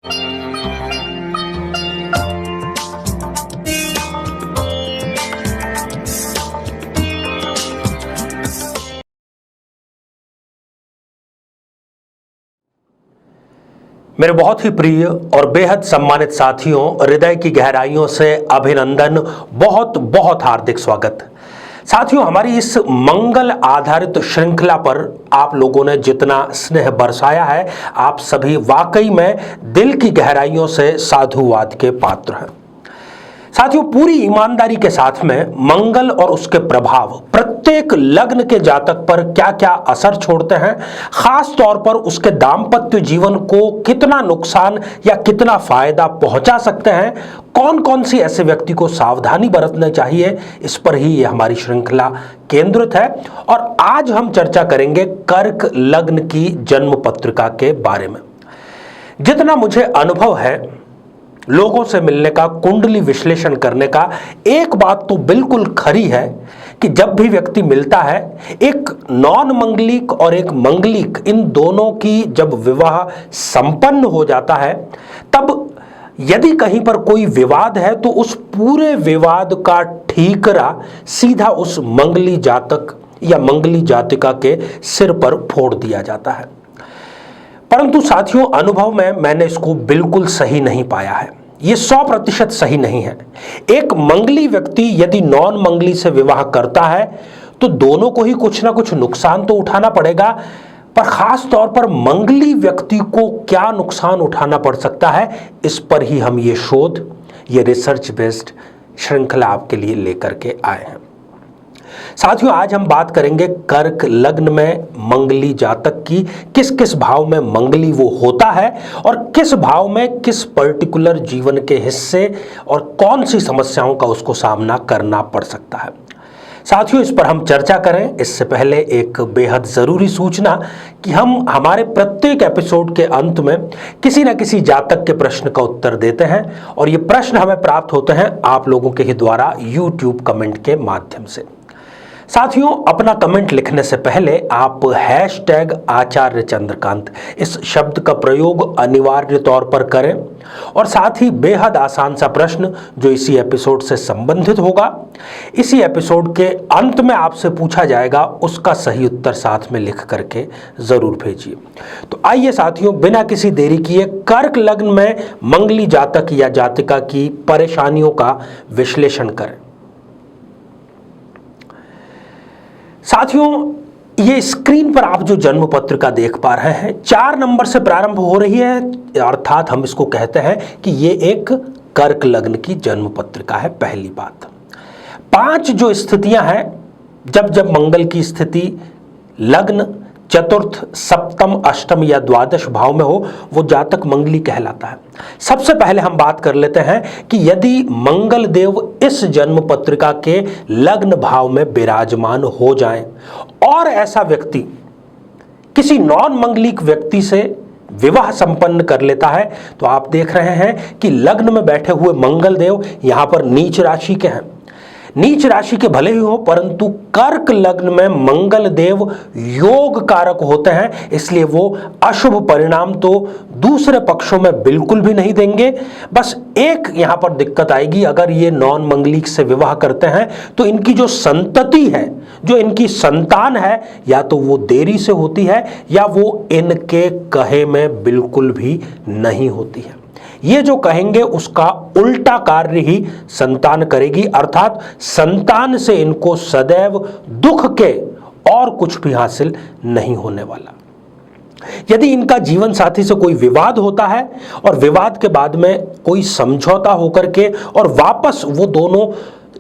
मेरे बहुत ही प्रिय और बेहद सम्मानित साथियों, हृदय की गहराइयों से अभिनंदन, बहुत बहुत हार्दिक स्वागत। साथियों, हमारी इस मंगल आधारित श्रृंखला पर आप लोगों ने जितना स्नेह बरसाया है, आप सभी वाकई में दिल की गहराइयों से साधुवाद के पात्र हैं। साथियों, पूरी ईमानदारी के साथ में मंगल और उसके प्रभाव प्रत्येक लग्न के जातक पर क्या क्या असर छोड़ते हैं, खास तौर पर उसके दाम्पत्य जीवन को कितना नुकसान या कितना फायदा पहुंचा सकते हैं, कौन कौन सी ऐसे व्यक्ति को सावधानी बरतनी चाहिए, इस पर ही ये हमारी श्रृंखला केंद्रित है। और आज हम चर्चा करेंगे कर्क लग्न की जन्म पत्रिका के बारे में। जितना मुझे अनुभव है लोगों से मिलने का, कुंडली विश्लेषण करने का, एक बात तो बिल्कुल खरी है कि जब भी व्यक्ति मिलता है, एक नॉन मंगलिक और एक मंगलिक, इन दोनों की जब विवाह संपन्न हो जाता है, तब यदि कहीं पर कोई विवाद है तो उस पूरे विवाद का ठीकरा सीधा उस मंगली जातक या मंगली जातिका के सिर पर फोड़ दिया जाता है। परंतु साथियों, अनुभव में मैंने इसको बिल्कुल सही नहीं पाया है। ये 100% सही नहीं है। एक मंगली व्यक्ति यदि नॉन मंगली से विवाह करता है तो दोनों को ही कुछ ना कुछ नुकसान तो उठाना पड़ेगा, पर खास तौर पर मंगली व्यक्ति को क्या नुकसान उठाना पड़ सकता है, इस पर ही हम ये शोध, ये रिसर्च बेस्ड श्रृंखला आपके लिए लेकर के आए हैं। साथियों, आज हम बात करेंगे कर्क लग्न में मंगली जातक की, किस किस भाव में मंगली वो होता है और किस भाव में किस पर्टिकुलर जीवन के हिस्से और कौन सी समस्याओं का उसको सामना करना पड़ सकता है। साथियों, इस पर हम चर्चा करें इससे पहले एक बेहद ज़रूरी सूचना कि हम हमारे प्रत्येक एपिसोड के अंत में किसी न किसी जातक के प्रश्न का उत्तर देते हैं और ये प्रश्न हमें प्राप्त होते हैं आप लोगों के ही द्वारा YouTube कमेंट के माध्यम से। साथियों, अपना कमेंट लिखने से पहले आप #आचार्य चंद्रकांत इस शब्द का प्रयोग अनिवार्य तौर पर करें और साथ ही बेहद आसान सा प्रश्न जो इसी एपिसोड से संबंधित होगा, इसी एपिसोड के अंत में आपसे पूछा जाएगा, उसका सही उत्तर साथ में लिख करके जरूर भेजिए। तो आइए साथियों, बिना किसी देरी किए कर्क लग्न में मंगली जातक या जातिका की परेशानियों का विश्लेषण करें। साथियों, ये स्क्रीन पर आप जो जन्म पत्रिका देख पा रहे हैं 4 नंबर से प्रारंभ हो रही है, अर्थात हम इसको कहते हैं कि ये एक कर्क लग्न की जन्म पत्रिका है। पहली बात, 5 जो स्थितियां हैं, जब जब मंगल की स्थिति लग्न, चतुर्थ, सप्तम, अष्टम या द्वादश भाव में हो, वो जातक मंगली कहलाता है। सबसे पहले हम बात कर लेते हैं कि यदि मंगल देव इस जन्म पत्रिका के लग्न भाव में विराजमान हो जाएं और ऐसा व्यक्ति किसी नॉन मंगलिक व्यक्ति से विवाह संपन्न कर लेता है, तो आप देख रहे हैं कि लग्न में बैठे हुए मंगल देव यहां पर नीच राशि के हैं। नीच राशि के भले ही हो, परंतु कर्क लग्न में मंगल देव योग कारक होते हैं, इसलिए वो अशुभ परिणाम तो दूसरे पक्षों में बिल्कुल भी नहीं देंगे। बस एक यहां पर दिक्कत आएगी, अगर ये नॉन मंगलिक से विवाह करते हैं तो इनकी जो संतति है, जो इनकी संतान है, या तो वो देरी से होती है या वो इनके कहे में बिल्कुल भी नहीं होती है। ये जो कहेंगे उसका उल्टा कार्य ही संतान करेगी, अर्थात संतान से इनको सदैव दुख के और कुछ भी हासिल नहीं होने वाला। यदि इनका जीवन साथी से कोई विवाद होता है और विवाद के बाद में कोई समझौता होकर के और वापस वो दोनों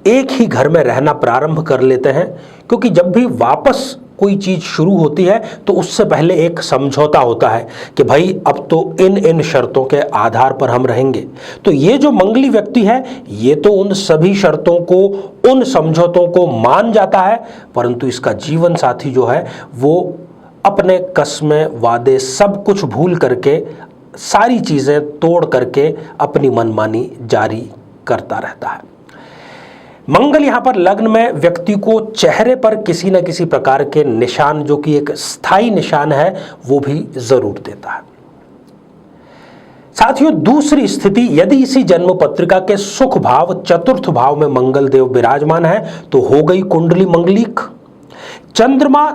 एक ही घर में रहना प्रारंभ कर लेते हैं, क्योंकि जब भी वापस कोई चीज शुरू होती है तो उससे पहले एक समझौता होता है कि भाई अब तो इन शर्तों के आधार पर हम रहेंगे। तो ये जो मंगली व्यक्ति है ये तो उन सभी शर्तों को, उन समझौतों को मान जाता है, परंतु इसका जीवन साथी जो है वो अपने कस्में, वादे सब कुछ भूल करके, सारी चीजें तोड़ करके अपनी मनमानी जारी करता रहता है। मंगल यहां पर लग्न में व्यक्ति को चेहरे पर किसी न किसी प्रकार के निशान, जो कि एक स्थायी निशान है, वो भी जरूर देता है। साथियों, दूसरी स्थिति, यदि इसी जन्म पत्रिका के सुख भाव चतुर्थ भाव में मंगल देव विराजमान है तो हो गई कुंडली मंगलिक। चंद्रमा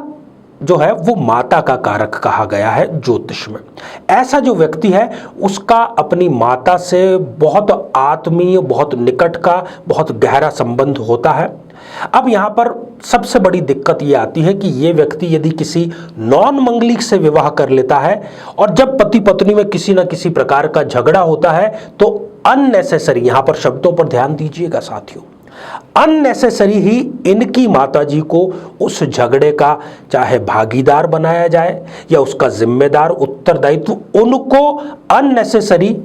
जो है वो माता का कारक कहा गया है ज्योतिष में। ऐसा जो व्यक्ति है उसका अपनी माता से बहुत आत्मीय, बहुत निकट का, बहुत गहरा संबंध होता है। अब यहाँ पर सबसे बड़ी दिक्कत ये आती है कि ये व्यक्ति यदि किसी नॉन मंगलिक से विवाह कर लेता है और जब पति पत्नी में किसी न किसी प्रकार का झगड़ा होता है तो अननेसेसरी, यहाँ पर शब्दों पर ध्यान दीजिएगा साथियों, अननेसेसरी ही इनकी माताजी को उस झगड़े का चाहे भागीदार बनाया जाए या उसका जिम्मेदार उत्तरदायित्व उनको अननेसेसरी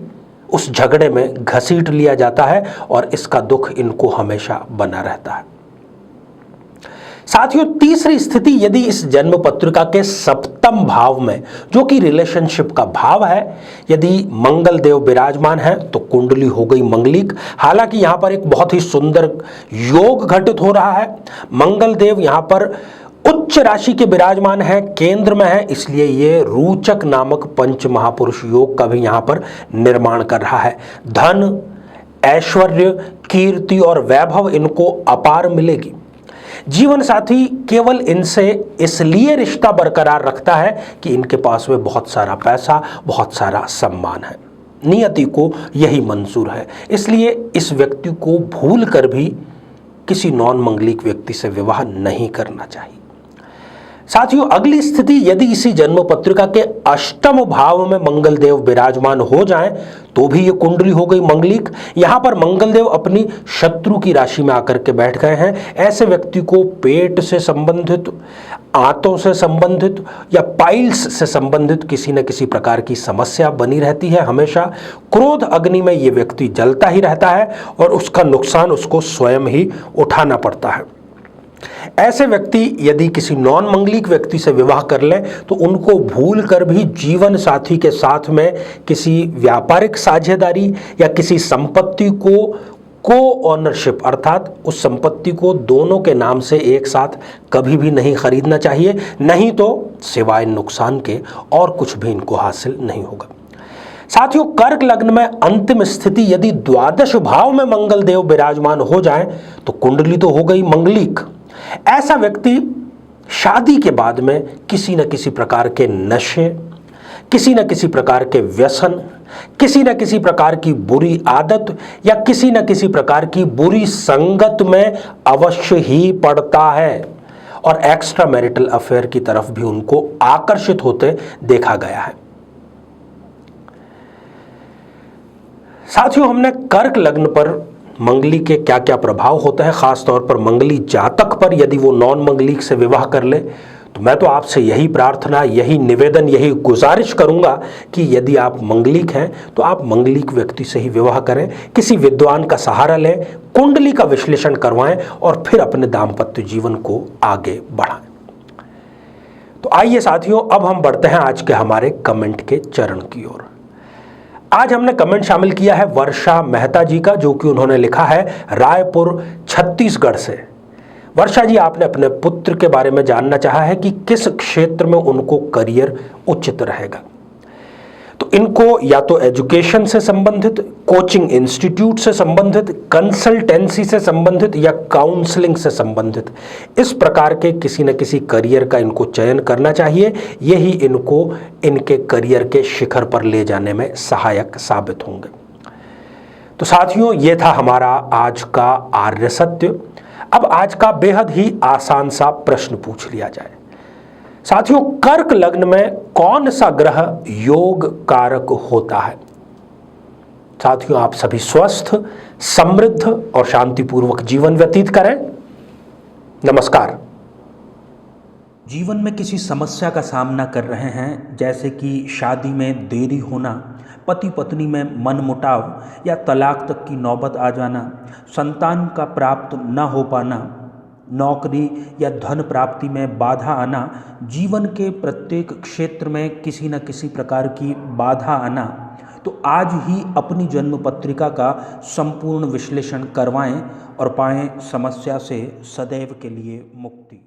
उस झगड़े में घसीट लिया जाता है और इसका दुख इनको हमेशा बना रहता है। साथियों, तीसरी स्थिति, यदि इस जन्म पत्रिका के सप्तम भाव में, जो कि रिलेशनशिप का भाव है, यदि मंगल देव विराजमान है तो कुंडली हो गई मंगलिक। हालांकि यहां पर एक बहुत ही सुंदर योग घटित हो रहा है। मंगल देव यहां पर उच्च राशि के विराजमान है, केंद्र में है, इसलिए ये रोचक नामक पंच महापुरुष योग का भी यहां पर निर्माण कर रहा है। धन, ऐश्वर्य, कीर्ति और वैभव इनको अपार मिलेगी। जीवन साथी केवल इनसे इसलिए रिश्ता बरकरार रखता है कि इनके पास में बहुत सारा पैसा, बहुत सारा सम्मान है। नियति को यही मंजूर है, इसलिए इस व्यक्ति को भूल कर भी किसी नॉन मंगलिक व्यक्ति से विवाह नहीं करना चाहिए। साथियों, अगली स्थिति, यदि इसी जन्म पत्रिका के अष्टम भाव में मंगल देव विराजमान हो जाएं तो भी ये कुंडली हो गई मंगलिक। यहां पर मंगल देव अपनी शत्रु की राशि में आकर के बैठ गए हैं। ऐसे व्यक्ति को पेट से संबंधित, आंतों से संबंधित या पाइल्स से संबंधित किसी न किसी प्रकार की समस्या बनी रहती है। हमेशा क्रोध अग्नि में ये व्यक्ति जलता ही रहता है और उसका नुकसान उसको स्वयं ही उठाना पड़ता है। ऐसे व्यक्ति यदि किसी नॉन मंगलिक व्यक्ति से विवाह कर लें तो उनको भूल कर भी जीवन साथी के साथ में किसी व्यापारिक साझेदारी या किसी संपत्ति को ओनरशिप, अर्थात उस संपत्ति को दोनों के नाम से एक साथ कभी भी नहीं खरीदना चाहिए, नहीं तो सिवाय नुकसान के और कुछ भी इनको हासिल नहीं होगा। साथियों, कर्क लग्न में अंतिम स्थिति, यदि द्वादश भाव में मंगल देव विराजमान हो जाए तो कुंडली तो हो गई मंगलिक। ऐसा व्यक्ति शादी के बाद में किसी न किसी प्रकार के नशे, किसी न किसी प्रकार के व्यसन, किसी न किसी प्रकार की बुरी आदत या किसी न किसी प्रकार की बुरी संगत में अवश्य ही पड़ता है और एक्स्ट्रा मैरिटल अफेयर की तरफ भी उनको आकर्षित होते देखा गया है। साथियों, हमने कर्क लग्न पर मंगली के क्या क्या प्रभाव होते हैं, खास तौर पर मंगली जातक पर यदि वो नॉन मंगलिक से विवाह कर ले, तो मैं तो आपसे यही प्रार्थना, यही निवेदन, यही गुजारिश करूंगा कि यदि आप मंगलिक हैं तो आप मंगलिक व्यक्ति से ही विवाह करें, किसी विद्वान का सहारा लें, कुंडली का विश्लेषण करवाएं और फिर अपने दाम्पत्य जीवन को आगे बढ़ाएं। तो आइए साथियों, अब हम बढ़ते हैं आज के हमारे कमेंट के चरण की ओर। आज हमने कमेंट शामिल किया है वर्षा मेहता जी का, जो कि उन्होंने लिखा है रायपुर छत्तीसगढ़ से। वर्षा जी, आपने अपने पुत्र के बारे में जानना चाहा है कि किस क्षेत्र में उनको करियर उचित रहेगा। तो इनको या तो एजुकेशन से संबंधित, कोचिंग इंस्टीट्यूट से संबंधित, कंसल्टेंसी से संबंधित या काउंसलिंग से संबंधित इस प्रकार के किसी न किसी करियर का इनको चयन करना चाहिए। यही इनको इनके करियर के शिखर पर ले जाने में सहायक साबित होंगे। तो साथियों, ये था हमारा आज का आर्य सत्य। अब आज का बेहद ही आसान सा प्रश्न पूछ लिया जाए। साथियों, कर्क लग्न में कौन सा ग्रह योग कारक होता है? साथियों, आप सभी स्वस्थ, समृद्ध और शांतिपूर्वक जीवन व्यतीत करें। नमस्कार। जीवन में किसी समस्या का सामना कर रहे हैं, जैसे कि शादी में देरी होना, पति पत्नी में मनमुटाव या तलाक तक की नौबत आ जाना, संतान का प्राप्त न हो पाना, नौकरी या धन प्राप्ति में बाधा आना, जीवन के प्रत्येक क्षेत्र में किसी न किसी प्रकार की बाधा आना, तो आज ही अपनी जन्म पत्रिका का संपूर्ण विश्लेषण करवाएं और पाएं समस्या से सदैव के लिए मुक्ति।